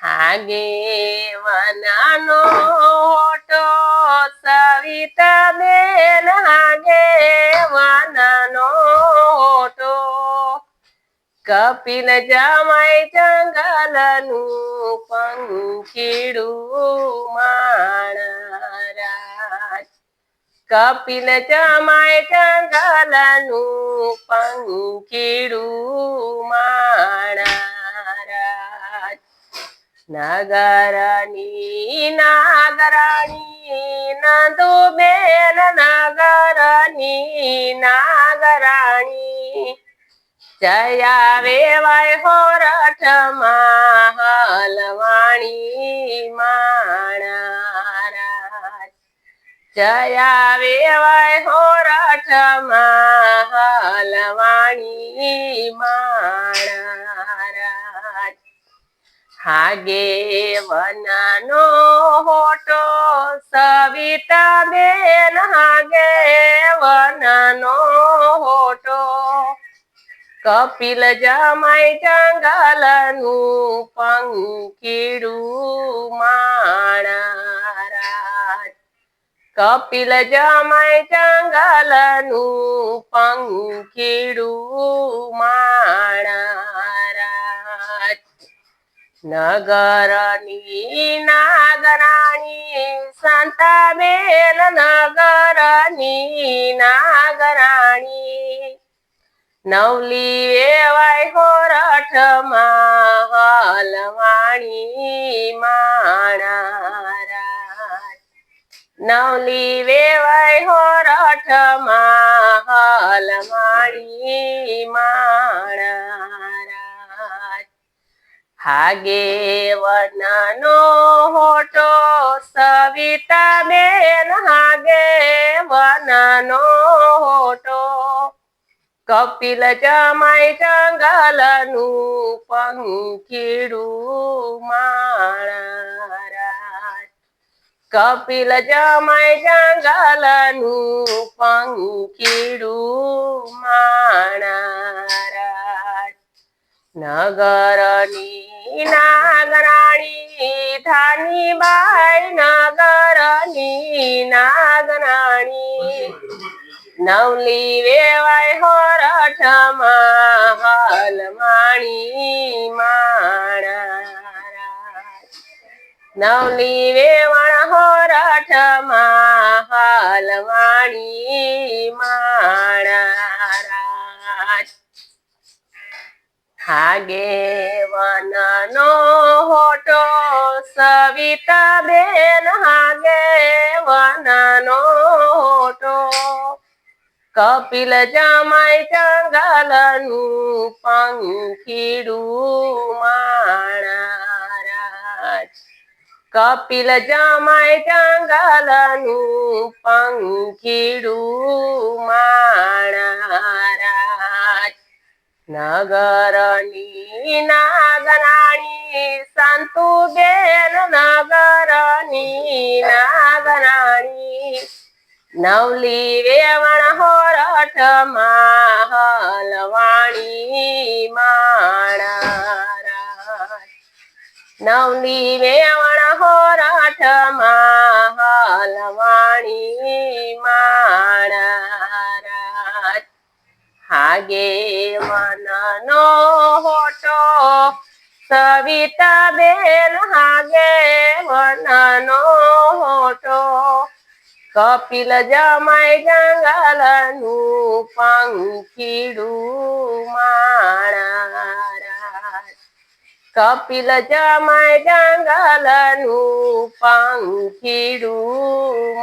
હાગે વનાનો હોટો સવિતા બેન હાગે વનાનો હોટો કપિલ જમાય જંગલનું પંખીડું માણરાજ કપિલ જમાય જંગલનું પંખીડું માણરાજ નગરની નાગરાણી નંદુબેન નગરની નાગરાણી જયા વેવાય હોરઠમાં હલવાણી માણરાજ જયા વેવાય હોરઠમાં હલવાણી માણરાજ હાગે વનનો હોટો સવિતા બેન હાગે વનનો હોટો કપિલ જમાય જંગલનું પંખીડું માણરાજ કપિલ જમાય જંગલનું પંખીડું માણરાજ નગરની નાગરાણી સંતાબેન નગરની નાગરાણી નવલી વેવાય હોરઠમાં હલવાણી માણરાજ નવલી વેવાય હોરઠમાં હલવાણી માણરાજ હાગે વનનો હોટો સવિતા બેન હાગે વનનો હોટો કપિલ જમાય જંગલનું પંખીડું માણરાજ કપિલ જમાય જંગલનું પંખીડું માણરાજ નગરની નાગરાણી ધાનીબાઈ નગરની નાગરાણી નવલી વેવાય હોરઠમાં હલવાણી માણરાજ નવલી વેવાણ હોરઠમાં હલવાણી માણરાજ હાગે વનનો હોટો સવિતા બેન હાગે વનનો હોટો કપિલ જમાય જંગલનું પંખીડું માણરાજ કપિલ જમાય જંગલનું પંખીડું માણરાજ નગરની નાગરાણી સંતુબેન નગરની નાગરાણી નવલી વેવણ હોરઠમાં હલવાણી માણરાજ નવલી વેવણ હોરઠમાં હલવાણી માણરાજ હાગે વનનો હોટો સવિતા બેન હાગે વનનો હોટો કપિલ જમાય જંગલનું પંખીડું માણરાજ કપિલ જમાય જંગલનું પંખીડું